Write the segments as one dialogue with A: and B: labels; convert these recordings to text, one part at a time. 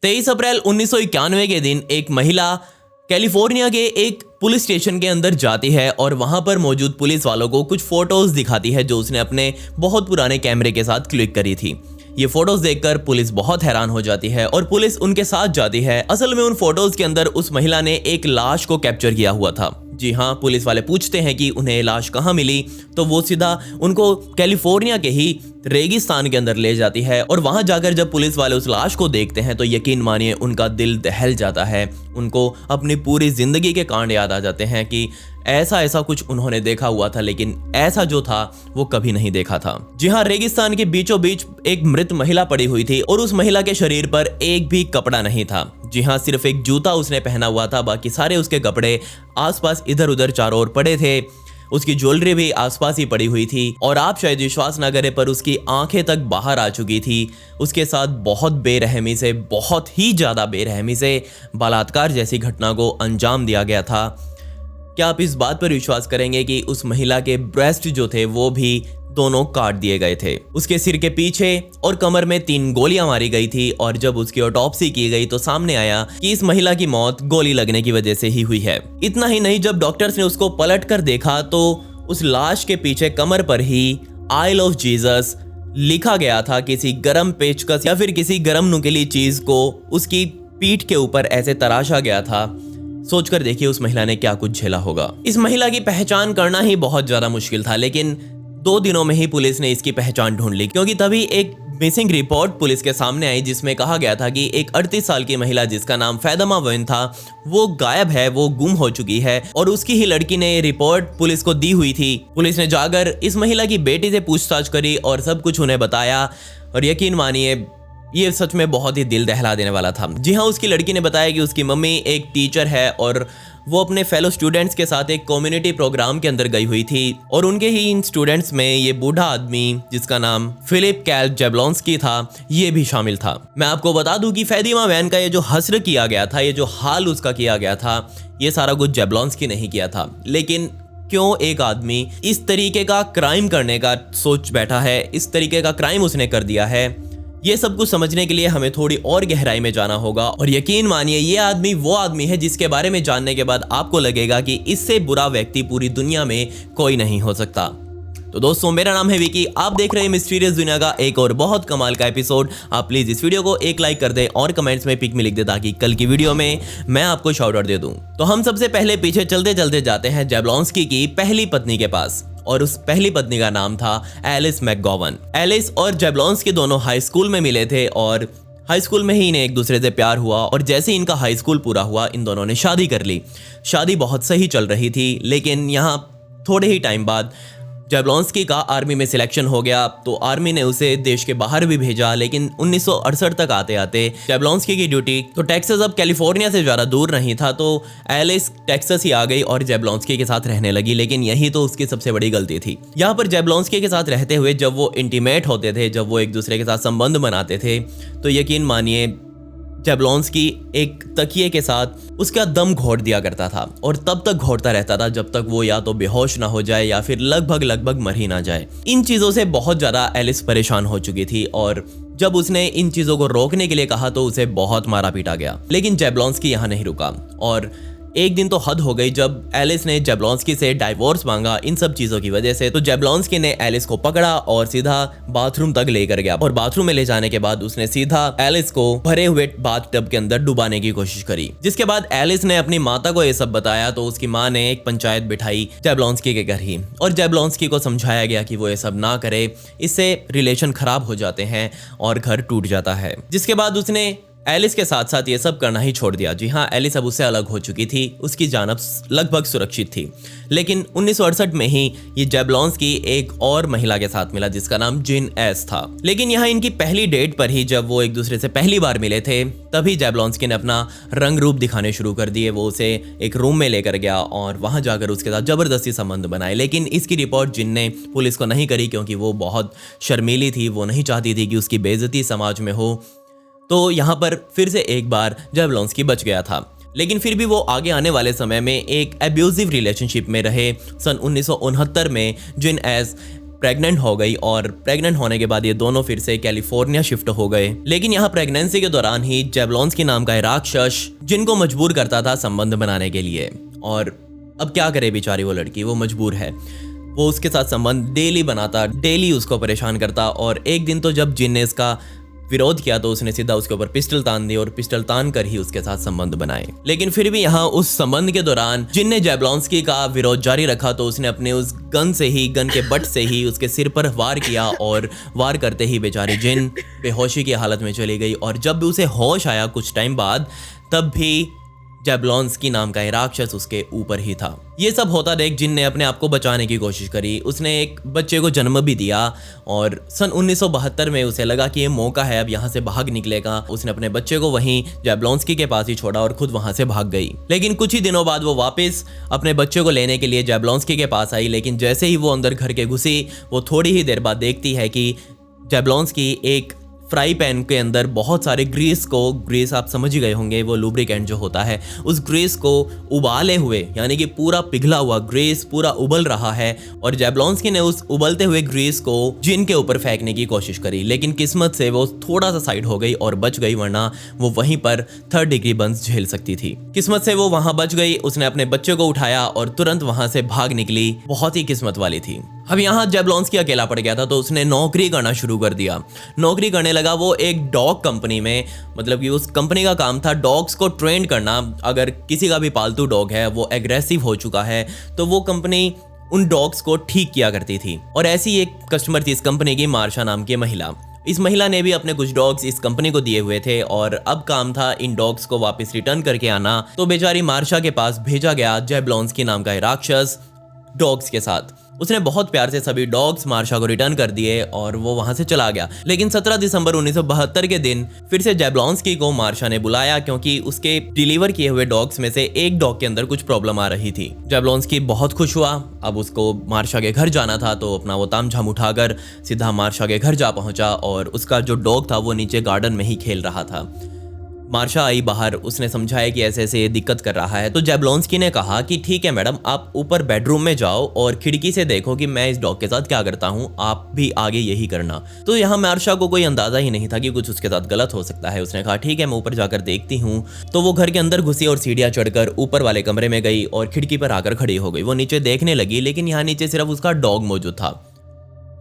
A: 23 अप्रैल 1991 के दिन एक महिला कैलिफोर्निया के एक पुलिस स्टेशन के अंदर जाती है और वहां पर मौजूद पुलिस वालों को कुछ फोटोज दिखाती है जो उसने अपने बहुत पुराने कैमरे के साथ क्लिक करी थी। ये फोटोज देखकर पुलिस बहुत हैरान हो जाती है और पुलिस उनके साथ जाती है। असल में उन फोटोज के अंदर उस महिला ने एक लाश को कैप्चर किया हुआ था। जी हाँ, पुलिस वाले पूछते हैं कि उन्हें लाश कहाँ मिली, तो वो सीधा उनको कैलिफोर्निया के ही रेगिस्तान के अंदर ले जाती है। और वहां जाकर जब पुलिस वाले उस लाश को देखते हैं तो यकीन मानिए उनका दिल दहल जाता है। उनको अपनी पूरी जिंदगी के कांड याद आ जाते हैं कि ऐसा कुछ उन्होंने देखा हुआ था, लेकिन ऐसा जो था वो कभी नहीं देखा था। जी हाँ, रेगिस्तान के बीचों बीच एक मृत महिला पड़ी हुई थी और उस महिला के शरीर पर एक भी कपड़ा नहीं था। जी हाँ, सिर्फ एक जूता उसने पहना हुआ था, बाकी सारे उसके कपड़े आसपास इधर उधर चारों ओर पड़े थे। उसकी ज्वेलरी भी आसपास ही पड़ी हुई थी और आप शायद विश्वास ना करें पर उसकी आंखें तक बाहर आ चुकी थी। उसके साथ बहुत बेरहमी से, बहुत ही ज़्यादा बेरहमी से बलात्कार जैसी घटना को अंजाम दिया गया था। क्या आप इस बात पर विश्वास करेंगे कि उस महिला के ब्रेस्ट जो थे वो भी दोनों काट दिए गए थे। उसके सिर के पीछे और कमर में 3 गोलियां मारी गई थी और जब उसकी ऑटोप्सी की गई तो सामने आया कि इस महिला की मौत गोली लगने की वजह से ही हुई है। इतना ही नहीं, जब डॉक्टर्स ने उसको पलट कर देखा तो उस लाश के पीछे कमर पर ही आइल ऑफ जीसस लिखा गया था। किसी गरम पेचकस या फिर किसी गरम नुकीली चीज को उसकी पीठ के ऊपर ऐसे तराशा गया था। सोचकर देखिए उस महिला ने क्या कुछ झेला होगा। इस महिला की पहचान करना ही बहुत ज्यादा मुश्किल था, लेकिन 2 दिनों में ही पुलिस ने इसकी पहचान ढूंढ ली, क्योंकि तभी एक मिसिंग रिपोर्ट पुलिस के सामने आई जिसमें कहा गया था कि एक 38 साल की महिला जिसका नाम फैदमा वेन था वो गायब है, वो गुम हो चुकी है। और उसकी ही लड़की ने ये रिपोर्ट पुलिस को दी हुई थी। पुलिस ने जाकर इस महिला की बेटी से पूछताछ करी और सब कुछ उन्हें बताया और यकीन मानिए ये सच में बहुत ही दिल दहला देने वाला था। जी हाँ, उसकी लड़की ने बताया कि उसकी मम्मी एक टीचर है और वो अपने फेलो स्टूडेंट्स के साथ एक कम्युनिटी प्रोग्राम के अंदर गई हुई थी और उनके ही इन स्टूडेंट्स में ये बूढ़ा आदमी जिसका नाम फिलिप कैल जैबलोंस्की था ये भी शामिल था। मैं आपको बता दूं कि फैदिमा वैन का ये जो हस्र किया गया था, ये जो हाल उसका किया गया था, ये सारा कुछ जैबलोंस्की नहीं किया था। लेकिन क्यों एक आदमी इस तरीके का क्राइम करने का सोच बैठा है, इस तरीके का क्राइम उसने कर दिया है, ये सब कुछ समझने के लिए हमें थोड़ी और गहराई में जाना होगा। और यकीन मानिए ये आदमी वो आदमी है जिसके बारे में जानने के बाद आपको लगेगा कि इससे बुरा व्यक्ति पूरी दुनिया में कोई नहीं हो सकता। तो दोस्तों, मेरा नाम है विकी, आप देख रहे हैं मिस्टीरियस दुनिया का एक और बहुत कमाल का एपिसोड। आप प्लीज इस वीडियो को एक लाइक कर दें और कमेंट्स में पिक में लिख दें ताकि कल की वीडियो में मैं आपको शाउट आउट दे दूं। तो हम सबसे पहले पीछे चलते चलते जाते हैं जैबलोंस्की की पहली पत्नी के पास और उस पहली पत्नी का नाम था एलिस मैकगोवन। एलिस और जैबलोंस्की दोनों हाई स्कूल में मिले थे और हाई स्कूल में ही इन्हें एक दूसरे से प्यार हुआ और जैसे इनका हाई स्कूल पूरा हुआ इन दोनों ने शादी कर ली। शादी बहुत सही चल रही थी, लेकिन यहाँ थोड़े ही टाइम बाद जैबलोंस्की का आर्मी में सिलेक्शन हो गया तो आर्मी ने उसे देश के बाहर भी भेजा। लेकिन 1968 तक आते आते जैबलोंस्की की ड्यूटी तो टेक्सास अब कैलिफोर्निया से ज़्यादा दूर नहीं था, तो एलिस टेक्सास ही आ गई और जैबलोंस्की के साथ रहने लगी। लेकिन यही तो उसकी सबसे बड़ी गलती थी। यहाँ पर जैबलोंस्की के साथ रहते हुए जब वो इंटीमेट होते थे, जब वो एक दूसरे के साथ संबंध बनाते थे, तो यकीन मानिए जैबलोंस्की एक तकिए के साथ उसका दम घोट दिया करता था और तब तक घोटता रहता था जब तक वो या तो बेहोश ना हो जाए या फिर लगभग मर ही ना जाए। इन चीज़ों से बहुत ज़्यादा एलिस परेशान हो चुकी थी और जब उसने इन चीज़ों को रोकने के लिए कहा तो उसे बहुत मारा पीटा गया। लेकिन जैबलोंस्की यहाँ नहीं रुका और एक दिन तो हद हो गई जब एलिस ने जैबलोंस्की से डाइवोर्स मांगा इन सब चीज़ों की वजह से। तो जैबलोंस्की ने एलिस को पकड़ा और सीधा बाथरूम तक लेकर गया और बाथरूम में ले जाने के बाद उसने सीधा एलिस को भरे हुए बाथटब के अंदर डुबाने की कोशिश करी। जिसके बाद एलिस ने अपनी माता को ये सब बताया तो उसकी माँ ने एक पंचायत बिठाई जैबलोंस्की के घर ही और जैबलोंस्की को समझाया गया कि वो ये सब ना करे, इससे रिलेशन खराब हो जाते हैं और घर टूट जाता है। जिसके बाद उसने एलिस के साथ साथ ये सब करना ही छोड़ दिया। जी हाँ, एलिस अब उससे अलग हो चुकी थी, उसकी जान अब लगभग सुरक्षित थी। लेकिन 1968 में ही ये जैबलोंस्की एक और महिला के साथ मिला जिसका नाम जिन एस था। लेकिन यहाँ इनकी पहली डेट पर ही जब वो एक दूसरे से पहली बार मिले थे तभी जैबलोंस्की ने अपना रंग रूप दिखाने शुरू कर दिए। वो उसे एक रूम में लेकर गया और वहाँ जाकर उसके साथ जबरदस्ती संबंध बनाए। लेकिन इसकी रिपोर्ट जिन ने पुलिस को नहीं करी क्योंकि वो बहुत शर्मीली थी, वो नहीं चाहती थी कि उसकी बेइज्जती समाज में हो। तो यहाँ पर फिर से एक बार जैबलोंस्की बच गया था। लेकिन फिर भी वो आगे आने वाले समय में एक एब्यूजिव रिलेशनशिप में रहे। सन 1969 में जिन एस प्रेग्नेंट हो गई और प्रेग्नेंट होने के बाद ये दोनों फिर से कैलिफोर्निया शिफ्ट हो गए। लेकिन यहाँ प्रेगनेंसी के दौरान ही जैब्लोंस्की नाम का राक्षस जिनको मजबूर करता था संबंध बनाने के लिए। और अब क्या करे बेचारी वो लड़की, वो मजबूर है, वो उसके साथ संबंध डेली बनाता, डेली उसको परेशान करता। और एक दिन तो जब जिन ने इसका विरोध किया तो उसने सीधा उसके ऊपर पिस्टल तान दी और पिस्टल तान कर ही उसके साथ संबंध बनाए। लेकिन फिर भी यहाँ उस संबंध के दौरान जिन ने जैब्लोंस्की का विरोध जारी रखा तो उसने अपने उस गन के बट से ही उसके सिर पर वार किया और वार करते ही बेचारी जिन बेहोशी की हालत में चली गई। और जब भी उसे होश आया कुछ टाइम बाद, तब भी जैब्लोंस्की नाम का राक्षस उसके ऊपर ही था। ये सब होता देख जिन ने अपने आप को बचाने की कोशिश करी। उसने एक बच्चे को जन्म भी दिया और सन 1972 में उसे लगा कि ये मौका है, अब यहाँ से भाग निकलेगा। उसने अपने बच्चे को वहीं जैब्लोंस्की के पास ही छोड़ा और खुद वहाँ से भाग गई। लेकिन कुछ ही दिनों बाद वो वापस अपने बच्चे को लेने के लिए जैब्लोंस्की के पास आई। लेकिन जैसे ही वो अंदर घर के घुसी, वो थोड़ी ही देर बाद देखती है कि जैब्लोंस्की एक फ्राई पैन के अंदर बहुत सारे ग्रीस आप समझ ही गए होंगे, वो लुब्रिकेंट जो होता है, उस ग्रीस को उबाले हुए, यानी कि पूरा पिघला हुआ ग्रीस पूरा उबल रहा है। और जैब्लोंस्की ने उस उबलते हुए ग्रीस को जिन के ऊपर फेंकने की कोशिश करी, लेकिन किस्मत से वो थोड़ा सा साइड हो गई और बच गई, वरना वो वहीं पर 3rd डिग्री बर्न्स झेल सकती थी। किस्मत से वो वहां बच गई। उसने अपने बच्चे को उठाया और तुरंत वहां से भाग निकली। बहुत ही किस्मत वाली थी। अब यहाँ जैब्लोंस्की अकेला पड़ गया था तो उसने नौकरी करना शुरू कर दिया। नौकरी करने लगा वो एक डॉग कंपनी में, मतलब कि उस कंपनी का काम था डॉग्स को ट्रेन करना। अगर किसी का भी पालतू डॉग है, वो एग्रेसिव हो चुका है, तो वो कंपनी उन डॉग्स को ठीक किया करती थी। और ऐसी एक कस्टमर थी इस कंपनी की, मार्शा नाम की महिला। इस महिला ने भी अपने कुछ डॉग्स इस कंपनी को दिए हुए थे और अब काम था इन डॉग्स को वापस रिटर्न करके आना। तो बेचारी मार्शा के पास भेजा गया जैब्लोंस्की नाम का राक्षस डॉग्स के साथ। उसने बहुत प्यार से सभी डॉग्स मार्शा को रिटर्न कर दिए और वो वहां से चला गया। लेकिन 17 दिसंबर 1972 के दिन फिर से जैब्लोंस्की को मार्शा ने बुलाया, क्योंकि उसके डिलीवर किए हुए डॉग्स में से एक डॉग के अंदर कुछ प्रॉब्लम आ रही थी। जैब्लोंस्की बहुत खुश हुआ। अब उसको मार्शा के घर जाना था तो अपना वो तामझाम उठाकर सीधा मार्शा के घर जा पहुंचा और उसका जो डॉग था वो नीचे गार्डन में ही खेल रहा था। मार्शा आई बाहर, उसने समझाया कि ऐसे ऐसे दिक्कत कर रहा है। तो जैब्लोंस्की ने कहा कि ठीक है मैडम, आप ऊपर बेडरूम में जाओ और खिड़की से देखो कि मैं इस डॉग के साथ क्या करता हूँ, आप भी आगे यही करना। तो यहाँ मार्शा को कोई अंदाजा ही नहीं था कि कुछ उसके साथ गलत हो सकता है। उसने कहा ठीक है, मैं ऊपर जाकर देखती हूँ। तो वो घर के अंदर घुसी और सीढ़ियाँ चढ़कर ऊपर वाले कमरे में गई और खिड़की पर आकर खड़ी हो गई। वो नीचे देखने लगी, लेकिन यहाँ नीचे सिर्फ उसका डॉग मौजूद था।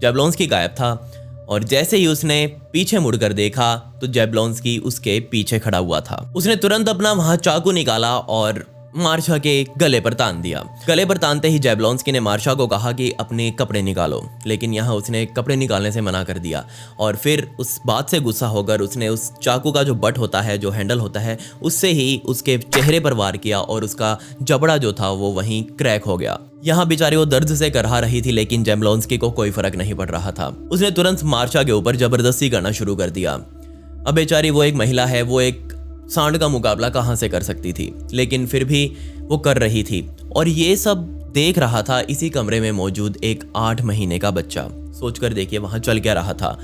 A: जैब्लोंस्की गायब था। और जैसे ही उसने पीछे मुड़कर देखा तो जैब्लोंस्की उसके पीछे खड़ा हुआ था। उसने तुरंत अपना वहां चाकू निकाला और मार्शा के गले पर तान दिया। गले पर तानते ही जैब्लोंस्की ने मार्शा को कहा कि अपने कपड़े निकालो, लेकिन यहाँ उसने कपड़े निकालने से मना कर दिया। और फिर उस बात से गुस्सा होकर उसने उस चाकू का जो बट होता है, जो हैंडल होता है, उससे ही उसके चेहरे पर वार किया और उसका जबड़ा जो था वो वहीं क्रैक हो गया। यहाँ बेचारी वो दर्द से करहा रही थी, लेकिन जैब्लोंस्की को कोई फर्क नहीं पड़ रहा था। उसने तुरंत मार्शा के ऊपर जबरदस्ती करना शुरू कर दिया। अब बेचारी वो एक महिला है, वो एक सांड का मुकाबला कहाँ से कर सकती थी, लेकिन फिर भी वो कर रही थी। और ये सब देख रहा था इसी कमरे में मौजूद एक 8 महीने का बच्चा। सोचकर देखिए वहां चल क्या रहा था।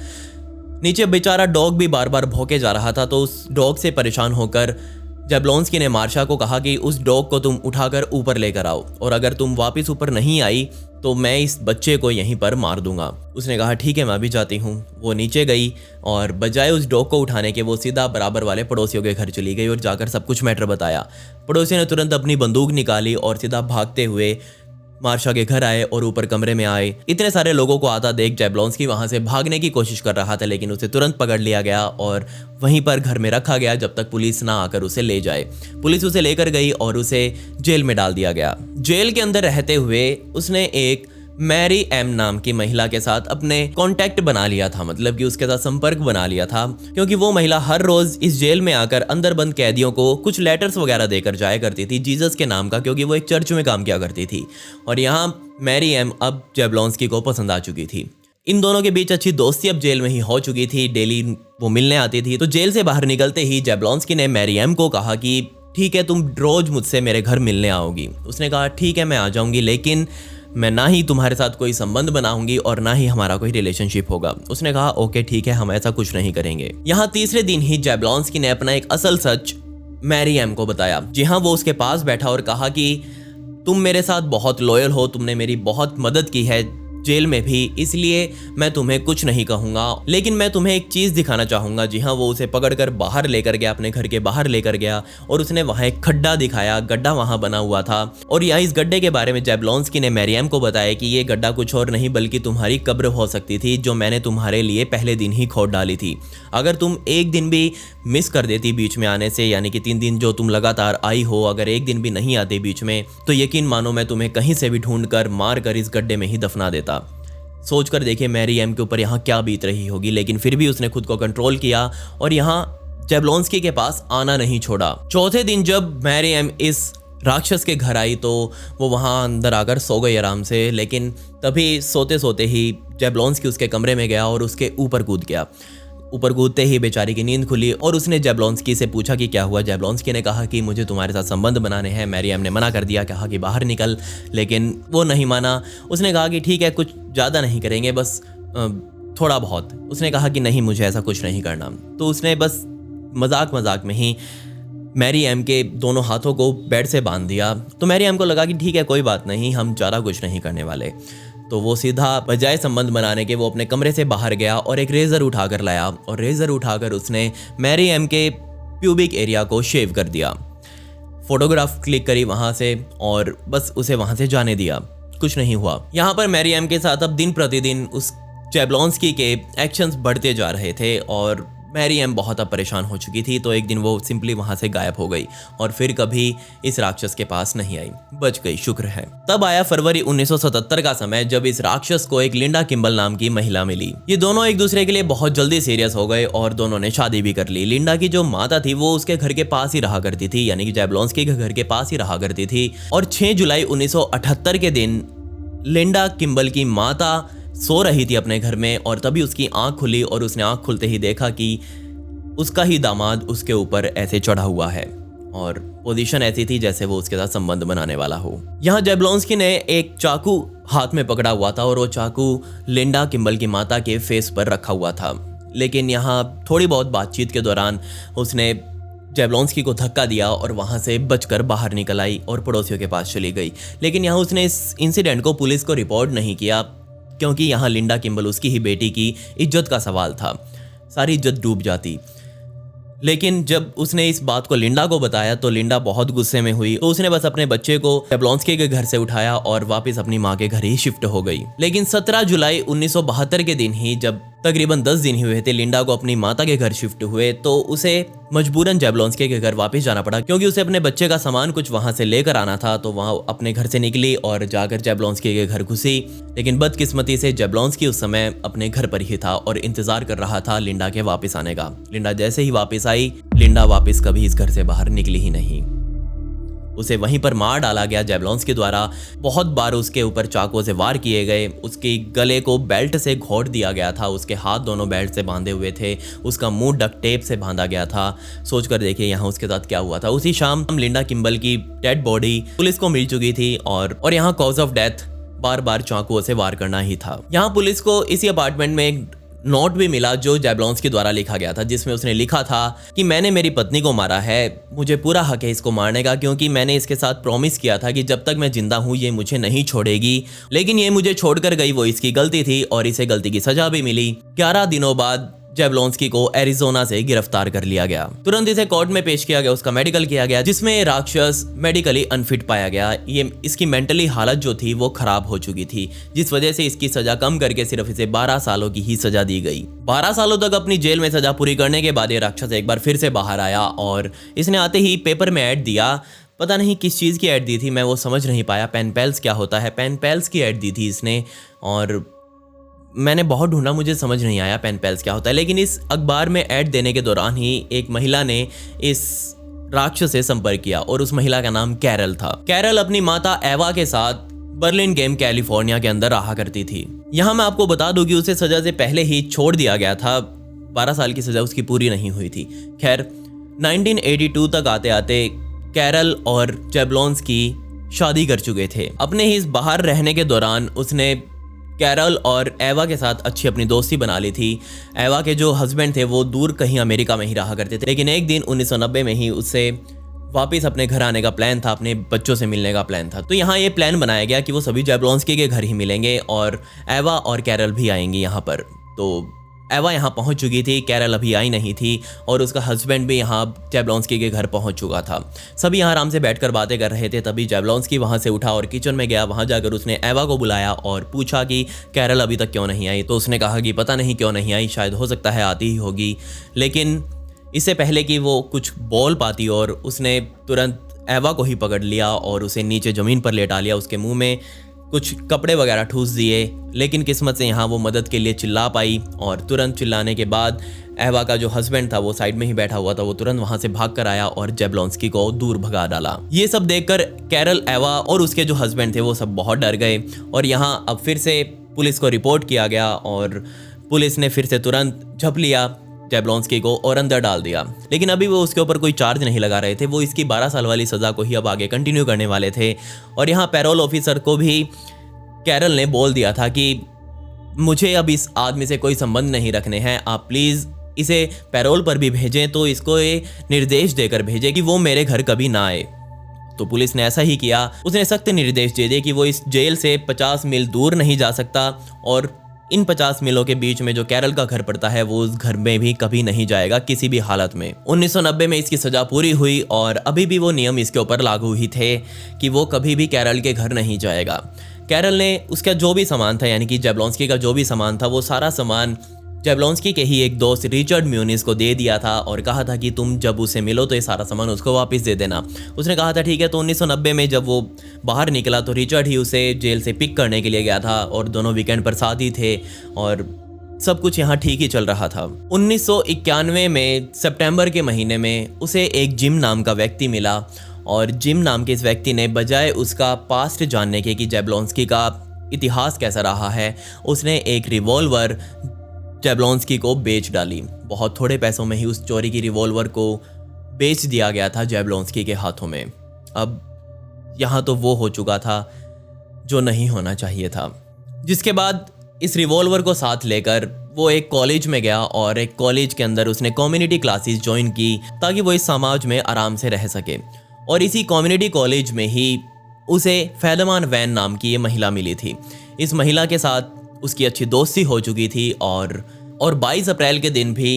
A: नीचे बेचारा डॉग भी बार बार भौंके जा रहा था। तो उस डॉग से परेशान होकर जैब्लोंस्की ने मार्शा को कहा कि उस डॉग को तुम उठाकर ऊपर लेकर आओ, और अगर तुम वापस ऊपर नहीं आई तो मैं इस बच्चे को यहीं पर मार दूंगा। उसने कहा ठीक है, मैं भी जाती हूँ। वो नीचे गई और बजाय उस डॉग को उठाने के वो सीधा बराबर वाले पड़ोसियों के घर चली गई और जाकर सब कुछ मैटर बताया। पड़ोसी ने तुरंत अपनी बंदूक निकाली और सीधा भागते हुए मार्शा के घर आए और ऊपर कमरे में आए। इतने सारे लोगों को आता देख जैब्लोंस्की वहां से भागने की कोशिश कर रहा था, लेकिन उसे तुरंत पकड़ लिया गया और वहीं पर घर में रखा गया जब तक पुलिस ना आकर उसे ले जाए। पुलिस उसे लेकर गई और उसे जेल में डाल दिया गया। जेल के अंदर रहते हुए उसने एक मैरी एम नाम की महिला के साथ अपने कांटेक्ट बना लिया था, मतलब कि उसके साथ संपर्क बना लिया था, क्योंकि वो महिला हर रोज इस जेल में आकर अंदर बंद कैदियों को कुछ लेटर्स वगैरह देकर जाया करती थी जीसस के नाम का, क्योंकि वो एक चर्च में काम किया करती थी। और यहाँ मैरी एम अब जैब्लोंस्की को पसंद आ चुकी थी। इन दोनों के बीच अच्छी दोस्ती अब जेल में ही हो चुकी थी। डेली वो मिलने आती थी। तो जेल से बाहर निकलते ही जैब्लोंस्की ने मैरी एम को कहा कि ठीक है, तुम रोज मुझसे मेरे घर मिलने आओगी। उसने कहा ठीक है, मैं आ जाऊंगी, लेकिन मैं ना ही तुम्हारे साथ कोई संबंध बनाऊंगी और ना ही हमारा कोई रिलेशनशिप होगा। उसने कहा ओके ठीक है, हम ऐसा कुछ नहीं करेंगे। यहाँ तीसरे दिन ही जैब्लोंस्की ने अपना एक असल सच मैरी एम को बताया। जी हाँ, वो उसके पास बैठा और कहा कि तुम मेरे साथ बहुत लॉयल हो, तुमने मेरी बहुत मदद की है जेल में भी, इसलिए मैं तुम्हें कुछ नहीं कहूँगा, लेकिन मैं तुम्हें एक चीज़ दिखाना चाहूँगा। जी हाँ, वो उसे पकड़कर बाहर लेकर गया, अपने घर के बाहर लेकर गया और उसने वहाँ एक खड्डा दिखाया, गड्ढा वहाँ बना हुआ था। और यह इस गड्ढे के बारे में जैब्लोंस्की ने मैरियम को बताया कि ये गड्ढा कुछ और नहीं बल्कि तुम्हारी कब्र हो सकती थी, जो मैंने तुम्हारे लिए पहले दिन ही खोद डाली थी। अगर तुम एक दिन भी मिस कर देती बीच में आने से, यानी कि 3 दिन जो तुम लगातार आई हो, अगर एक दिन भी नहीं आते बीच में, तो यकीन मानो मैं तुम्हें कहीं से भी ढूंढ कर मार कर इस गड्ढे में ही दफना देता। सोच कर देखिए मैरियम के ऊपर यहाँ क्या बीत रही होगी, लेकिन फिर भी उसने खुद को कंट्रोल किया और यहाँ जैब्लोंस्की के पास आना नहीं छोड़ा। चौथे दिन जब मैरियम इस राक्षस के घर आई तो वो वहाँ अंदर आकर सो गई आराम से, लेकिन तभी सोते सोते ही जैब्लोंस्की उसके कमरे में गया और उसके ऊपर कूद गया। ऊपर कूदते ही बेचारी की नींद खुली और उसने जैब्लोंस्की से पूछा कि क्या हुआ। जैब्लोंस्की ने कहा कि मुझे तुम्हारे साथ संबंध बनाने हैं। मैरियम ने मना कर दिया, कहा कि बाहर निकल, लेकिन वो नहीं माना। उसने कहा कि ठीक है, कुछ ज़्यादा नहीं करेंगे, बस थोड़ा बहुत। उसने कहा कि नहीं, मुझे ऐसा कुछ नहीं करना। तो उसने बस मजाक में ही मैरियम के दोनों हाथों को बेड से बांध दिया। तो मैरियम को लगा कि ठीक है, कोई बात नहीं, हम ज़्यादा कुछ नहीं करने वाले। तो वो सीधा बजाय संबंध बनाने के वो अपने कमरे से बाहर गया और एक रेज़र उठाकर लाया और रेज़र उठाकर उसने मैरियम के प्यूबिक एरिया को शेव कर दिया। फोटोग्राफ क्लिक करी वहाँ से और बस उसे वहाँ से जाने दिया। कुछ नहीं हुआ। यहाँ पर मैरियम के साथ अब दिन प्रतिदिन उस जैब्लोंस्की के एक्शंस बढ़ते जा रहे थे और मैरियम बहुत अब परेशान हो चुकी थी। तो एक दिन वो सिंपली वहाँ से गायब हो गई और फिर कभी इस राक्षस के पास नहीं आई, बच गई, शुक्र है। तब आया फरवरी 1977 का समय, जब इस राक्षस को एक लिंडा किम्बल नाम की महिला मिली। ये दोनों एक दूसरे के लिए बहुत जल्दी सीरियस हो गए और दोनों ने शादी भी कर ली। लिंडा की जो माता थी वो उसके घर के पास ही रहा करती थी, यानी कि जैब्लोंस्की के घर के पास ही रहा करती थी। और 6 जुलाई 1978 के दिन लिंडा किम्बल की माता सो रही थी अपने घर में और तभी उसकी आंख खुली और उसने आंख खुलते ही देखा कि उसका ही दामाद उसके ऊपर ऐसे चढ़ा हुआ है और पोजीशन ऐसी थी जैसे वो उसके साथ संबंध बनाने वाला हो। यहाँ जैब्लोंस्की ने एक चाकू हाथ में पकड़ा हुआ था और वो चाकू लिंडा किम्बल की माता के फेस पर रखा हुआ था। लेकिन यहाँ थोड़ी बहुत बातचीत के दौरान उसने जैब्लोंस्की को धक्का दिया और वहाँ से बचकर बाहर निकल आई और पड़ोसियों के पास चली गई। लेकिन यहाँ उसने इस इंसिडेंट को पुलिस को रिपोर्ट नहीं किया, क्योंकि यहाँ लिंडा किम्बल उसकी ही बेटी की इज्जत का सवाल था, सारी इज्जत डूब जाती। लेकिन जब उसने इस बात को लिंडा को बताया तो लिंडा बहुत गुस्से में हुई। तो उसने बस अपने बच्चे को जैब्लोंस्की के घर से उठाया और वापस अपनी माँ के घर ही शिफ्ट हो गई। लेकिन 17 जुलाई 1972 के दिन ही, जब तकरीबन 10 दिन ही हुए थे लिंडा को अपनी माता के घर शिफ्ट हुए, तो उसे मजबूरन जैब्लोंस्की के घर वापस जाना पड़ा, क्योंकि उसे अपने बच्चे का सामान कुछ वहां से लेकर आना था। तो वहां अपने घर से निकली और जाकर जैब्लोंस्की के घर घुसी। लेकिन बदकिस्मती से जैब्लोंस्की उस समय अपने घर पर ही था और इंतजार कर रहा था लिंडा के वापस आने का। लिंडा जैसे ही वापस आई, लिंडा वापस कभी इस घर से बाहर निकली ही नहीं। उसे वहीं पर मार डाला गया जैब्लोंस्की द्वारा। बहुत बार उसके ऊपर चाकुओं से वार किए गए। उसके गले को बेल्ट से घोट दिया गया था, उसके हाथ दोनों बेल्ट से बांधे हुए थे, उसका मुंह डक्ट टेप से बांधा गया था। सोच कर देखिए यहाँ उसके साथ क्या हुआ था। उसी शाम लिंडा किम्बल की डेड बॉडी पुलिस को मिल चुकी थी और यहाँ कॉज ऑफ डेथ बार बार चाकुओं से वार करना ही था। यहाँ पुलिस को इसी अपार्टमेंट में एक नोट भी मिला जो जैब्लोंस्की द्वारा लिखा गया था, जिसमें उसने लिखा था कि मैंने मेरी पत्नी को मारा है, मुझे पूरा हक है इसको मारने का, क्योंकि मैंने इसके साथ प्रॉमिस किया था कि जब तक मैं जिंदा हूँ ये मुझे नहीं छोड़ेगी। लेकिन ये मुझे छोड़कर गई, वो इसकी गलती थी और इसे गलती की सजा भी मिली। 11 दिनों बाद जैब्लोंस्की को एरिजोना से गिरफ्तार कर लिया गया। तुरंत इसे कोर्ट में पेश किया गया, उसका मेडिकल किया गया, जिसमें राक्षस मेडिकली अनफिट पाया गया। ये इसकी मेंटली हालत जो थी वो खराब हो चुकी थी, जिस वजह से इसकी सजा कम करके सिर्फ इसे 12 सालों की ही सजा दी गई। 12 सालों तक अपनी जेल में सजा पूरी करने के बाद ये राक्षस एक बार फिर से बाहर आया और इसने आते ही पेपर में ऐड दिया। पता नहीं किस चीज़ की ऐड दी थी, मैं वो समझ नहीं पाया। पेन पेल्स क्या होता है, पेन पेल्स की ऐड दी थी इसने और मैंने बहुत ढूंढा, मुझे समझ नहीं आया पेन पेल्स क्या होता है। लेकिन इस अखबार में ऐड देने के दौरान ही एक महिला ने इस राक्षस से संपर्क किया और उस महिला का नाम कैरल था। कैरल अपनी माता एवा के साथ बर्लिनगेम कैलिफोर्निया के अंदर रहा करती थी। यहाँ मैं आपको बता दूं कि उसे सजा से पहले ही छोड़ दिया गया था। 12 साल की सजा उसकी पूरी नहीं हुई थी। खैर 1982 तक आते आते कैरल और जैब्लोंस्की शादी कर चुके थे। अपने ही इस बाहर रहने के दौरान उसने कैरल और एवा के साथ अच्छी अपनी दोस्ती बना ली थी। एवा के जो हस्बैंड थे वो दूर कहीं अमेरिका में ही रहा करते थे, लेकिन एक दिन 1990 में ही उससे वापस अपने घर आने का प्लान था, अपने बच्चों से मिलने का प्लान था। तो यहाँ ये प्लान बनाया गया कि वो सभी जैब्लॉन्स्की के घर ही मिलेंगे और एवा और कैरल भी आएंगी यहाँ पर। तो एवा यहाँ पहुँच चुकी थी, कैरल अभी आई नहीं थी और उसका हस्बैंड भी यहाँ जैब्लॉन्स्की के घर पहुँच चुका था। सभी यहाँ आराम से बैठकर बातें कर रहे थे, तभी जैब्लॉन्स्की वहाँ से उठा और किचन में गया। वहाँ जाकर उसने एवा को बुलाया और पूछा कि कैरल अभी तक क्यों नहीं आई। तो उसने कहा कि पता नहीं क्यों नहीं आई, शायद हो सकता है आती ही होगी। लेकिन इससे पहले कि वो कुछ बोल पाती और उसने तुरंत एवा को ही पकड़ लिया और उसे नीचे ज़मीन पर लेटा लिया, उसके मुंह में कुछ कपड़े वगैरह ठूस दिए। लेकिन किस्मत से यहाँ वो मदद के लिए चिल्ला पाई और तुरंत चिल्लाने के बाद एवा का जो हस्बैंड था वो साइड में ही बैठा हुआ था, वो तुरंत वहाँ से भाग कर आया और जैब्लॉन्स्की को दूर भगा डाला। ये सब देखकर कैरल, एवा और उसके जो हस्बैंड थे वो सब बहुत डर गए और यहाँ अब फिर से पुलिस को रिपोर्ट किया गया और पुलिस ने फिर से तुरंत झप लिया जैब्लॉन्स्की को और अंदर डाल दिया। लेकिन अभी वो उसके ऊपर कोई चार्ज नहीं लगा रहे थे, वो इसकी 12 साल वाली सज़ा को ही अब आगे कंटिन्यू करने वाले थे। और यहाँ पैरोल ऑफिसर को भी कैरल ने बोल दिया था कि मुझे अब इस आदमी से कोई संबंध नहीं रखने हैं, आप प्लीज़ इसे पैरोल पर भी भेजें तो इसको ये निर्देश देकर भेजें कि वो मेरे घर कभी ना आए। तो पुलिस ने ऐसा ही किया, उसने सख्त निर्देश दे दिए कि वो इस जेल से 50 मील दूर नहीं जा सकता और इन 50 मीलों के बीच में जो कैरल का घर पड़ता है वो उस घर में भी कभी नहीं जाएगा किसी भी हालत में। 1990 में इसकी सज़ा पूरी हुई और अभी भी वो नियम इसके ऊपर लागू ही थे कि वो कभी भी कैरल के घर नहीं जाएगा। कैरल ने उसका जो भी सामान था, यानी कि जैब्लॉन्स्की का जो भी सामान था, वो सारा सामान जैब्लॉन्स्की के ही एक दोस्त रिचर्ड म्यूनिस को दे दिया था और कहा था कि तुम जब उसे मिलो तो ये सारा सामान उसको वापस दे देना। उसने कहा था ठीक है। तो 1990 में जब वो बाहर निकला तो रिचर्ड ही उसे जेल से पिक करने के लिए गया था और दोनों वीकेंड पर साथ ही थे और सब कुछ यहाँ ठीक ही चल रहा था। 1991 में सितंबर के महीने में उसे एक जिम नाम का व्यक्ति मिला और जिम नाम के इस व्यक्ति ने बजाय उसका पास्ट जानने के कि जैब्लॉन्स्की का इतिहास कैसा रहा है, उसने एक रिवॉल्वर जैब्लॉन्स्की को बेच डाली। बहुत थोड़े पैसों में ही उस चोरी की रिवॉल्वर को बेच दिया गया था जैब्लॉन्स्की के हाथों में। अब यहाँ तो वो हो चुका था जो नहीं होना चाहिए था। जिसके बाद इस रिवॉल्वर को साथ लेकर वो एक कॉलेज में गया और एक कॉलेज के अंदर उसने कम्युनिटी क्लासेस ज्वाइन की ताकि वो इस समाज में आराम से रह सके। और इसी कम्युनिटी कॉलेज में ही उसे फैदमान वैन नाम की ये महिला मिली थी। इस महिला के साथ उसकी अच्छी दोस्ती हो चुकी थी और 22 अप्रैल के दिन भी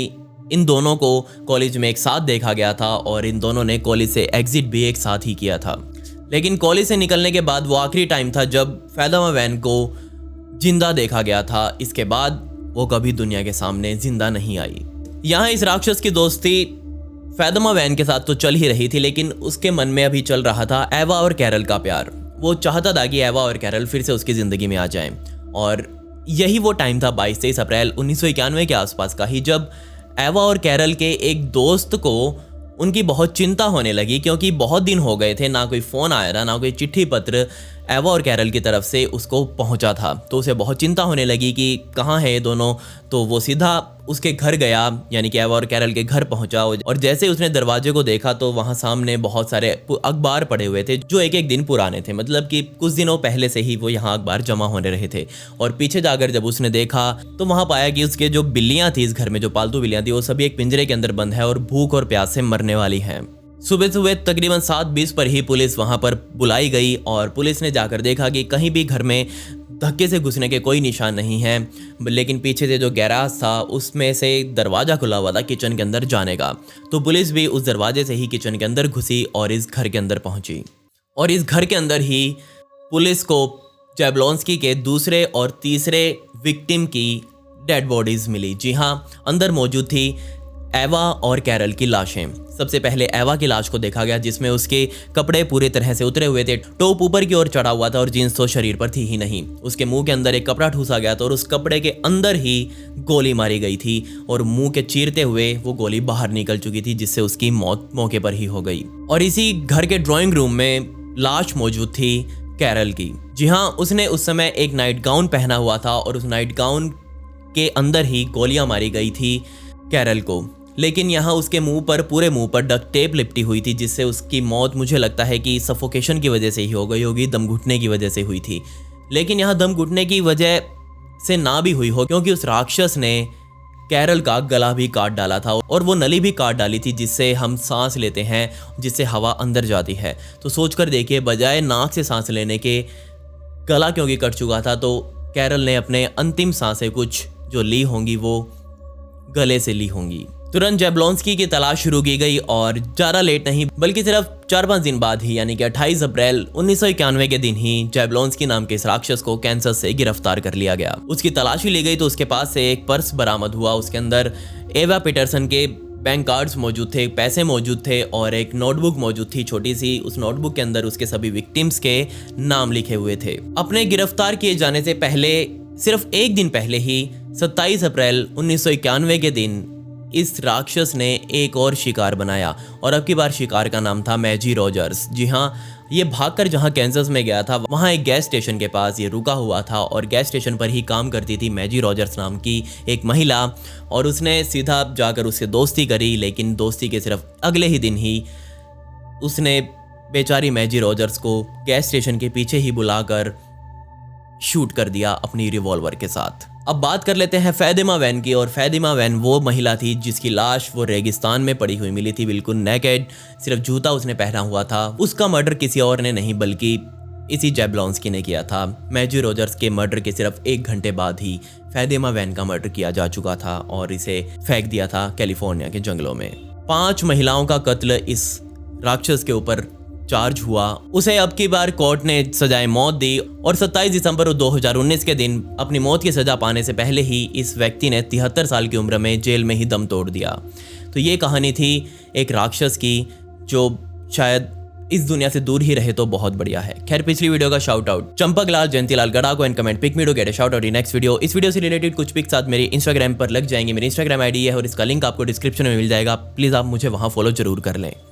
A: इन दोनों को कॉलेज में एक साथ देखा गया था और इन दोनों ने कॉलेज से एग्जिट भी एक साथ ही किया था। लेकिन कॉलेज से निकलने के बाद वो आखिरी टाइम था जब फैदमा वैन को जिंदा देखा गया था। इसके बाद वो कभी दुनिया के सामने जिंदा नहीं आई। यहाँ इस राक्षस की दोस्ती फैदमा वैन के साथ तो चल ही रही थी, लेकिन उसके मन में अभी चल रहा था एवा और कैरल का प्यार। वो चाहता था कि एवा और कैरल फिर से उसकी ज़िंदगी में आ जाएं और यही वो टाइम था 22-23 अप्रैल 1991 के आसपास का ही, जब एवा और कैरल के एक दोस्त को उनकी बहुत चिंता होने लगी क्योंकि बहुत दिन हो गए थे, ना कोई फ़ोन आया था, ना कोई चिट्ठी पत्र एवा और कैरल की तरफ से उसको पहुंचा था। तो उसे बहुत चिंता होने लगी कि कहाँ है ये दोनों। तो वो सीधा उसके घर गया, यानी कि एवा और कैरल के घर पहुंचा और जैसे ही उसने दरवाजे को देखा तो वहाँ सामने बहुत सारे अखबार पड़े हुए थे जो एक एक दिन पुराने थे, मतलब कि कुछ दिनों पहले से ही वो यहाँ अखबार जमा होने रहे थे। और पीछे जाकर जब उसने देखा तो वहाँ पाया कि उसके जो बिल्लियाँ थी, इस घर में जो पालतू बिल्लियाँ थी, वो सभी एक पिंजरे के अंदर बंद है और भूख और प्यास से मरने वाली हैं। सुबह सुबह तकरीबन 7:20 पर ही पुलिस वहां पर बुलाई गई और पुलिस ने जाकर देखा कि कहीं भी घर में धक्के से घुसने के कोई निशान नहीं है, लेकिन पीछे से जो गैराज था उसमें से दरवाज़ा खुला हुआ था किचन के अंदर जाने का। तो पुलिस भी उस दरवाजे से ही किचन के अंदर घुसी और इस घर के अंदर पहुंची और इस घर के अंदर ही पुलिस को जैब्लॉन्स्की के दूसरे और तीसरे विक्टिम की डेड बॉडीज़ मिली। जी हाँ, अंदर मौजूद थी एवा और कैरल की लाशें। सबसे पहले एवा की लाश को देखा गया जिसमें उसके कपड़े पूरी तरह से उतरे हुए थे, टॉप ऊपर की ओर चढ़ा हुआ था और जीन्स तो शरीर पर थी ही नहीं। उसके मुंह के अंदर एक कपड़ा ठूसा गया था और उस कपड़े के अंदर ही गोली मारी गई थी और मुंह के चीरते हुए वो गोली बाहर निकल चुकी थी, जिससे उसकी मौत मौके पर ही हो गई। और इसी घर के ड्राइंग रूम में लाश मौजूद थी कैरल की। जी हाँ, उसने उस समय एक नाइट गाउन पहना हुआ था और उस नाइट गाउन के अंदर ही गोलियां मारी गई थी कैरल को। लेकिन यहाँ उसके मुंह पर, पूरे मुंह पर डक्ट टेप लिपटी हुई थी, जिससे उसकी मौत मुझे लगता है कि सफोकेशन की वजह से ही हो गई होगी, दम घुटने की वजह से हुई थी। लेकिन यहाँ दम घुटने की वजह से ना भी हुई हो, क्योंकि उस राक्षस ने कैरल का गला भी काट डाला था और वो नली भी काट डाली थी जिससे हम सांस लेते हैं, जिससे हवा अंदर जाती है। तो सोचकर देखिए, बजाय नाक से सांस लेने के गला क्योंकि कट चुका था, तो कैरल ने अपने अंतिम सांसें कुछ जो ली होंगी वो गले से ली होंगी। तुरंत जैब्लोंस्की की तलाश शुरू की गई और ज़्यादा लेट नहीं बल्कि सिर्फ 4-5 दिन बाद ही, यानी कि 28 अप्रैल 1991 के दिन ही जैब्लोंस्की नाम के इस राक्षस को कैंसस से गिरफ्तार कर लिया गया। उसकी तलाशी ली गई तो उसके पास से एक पर्स बरामद हुआ। उसके अंदर एवा पीटरसन के बैंक कार्ड्स मौजूद थे, पैसे मौजूद थे और एक नोटबुक मौजूद थी छोटी सी। उस नोटबुक के अंदर उसके सभी विक्टिम्स के नाम लिखे हुए थे। अपने गिरफ्तार किए जाने से पहले सिर्फ एक दिन पहले ही 27 अप्रैल 1991 के दिन इस राक्षस ने एक और शिकार बनाया और अब की बार शिकार का नाम था मैजी रॉजर्स। जी हाँ, ये भागकर जहाँ कैंसस में गया था वहाँ एक गैस स्टेशन के पास ये रुका हुआ था और गैस स्टेशन पर ही काम करती थी मैजी रॉजर्स नाम की एक महिला, और उसने सीधा जाकर उससे दोस्ती करी। लेकिन दोस्ती के सिर्फ अगले ही दिन ही उसने बेचारी मैजी रॉजर्स को गैस स्टेशन के पीछे ही बुलाकर शूट कर दिया अपनी रिवॉल्वर के साथ। अब बात कर लेते हैं फैतिमा वैन की। और फैतिमा वैन वो महिला थी जिसकी लाश वो रेगिस्तान में पड़ी हुई मिली थी, बिल्कुल नेकेड, सिर्फ जूता उसने पहना हुआ था। उसका मर्डर किसी और ने नहीं बल्कि इसी जैब्लोंस्की ने किया था। मैजी रॉजर्स के मर्डर के सिर्फ 1 घंटे बाद ही फैतिमा वैन का मर्डर किया जा चुका था और इसे फेंक दिया था कैलिफोर्निया के जंगलों में। 5 महिलाओं का कत्ल इस राक्षस के ऊपर चार्ज हुआ। उसे अब की बार कोर्ट ने सजाए मौत दी और 27 दिसंबर 2019 के दिन अपनी मौत की सजा पाने से पहले ही इस व्यक्ति ने 73 साल की उम्र में जेल में ही दम तोड़ दिया। तो ये कहानी थी एक राक्षस की जो शायद इस दुनिया से दूर ही रहे तो बहुत बढ़िया है। खैर, पिछली वीडियो का शाउट आउट चंपक लाल जयंतीलाल गड़ा को and comment pick me to get a shout out in next video. इस वीडियो से रिलेटेड कुछ पिक्स साथ मेरे इंस्टाग्राम पर लग जाएंगे। मेरी इंस्टाग्राम आईडी है और इसका लिंक आपको डिस्क्रिप्शन में मिल जाएगा। प्लीज आप मुझे वहां फॉलो जरूर कर लें।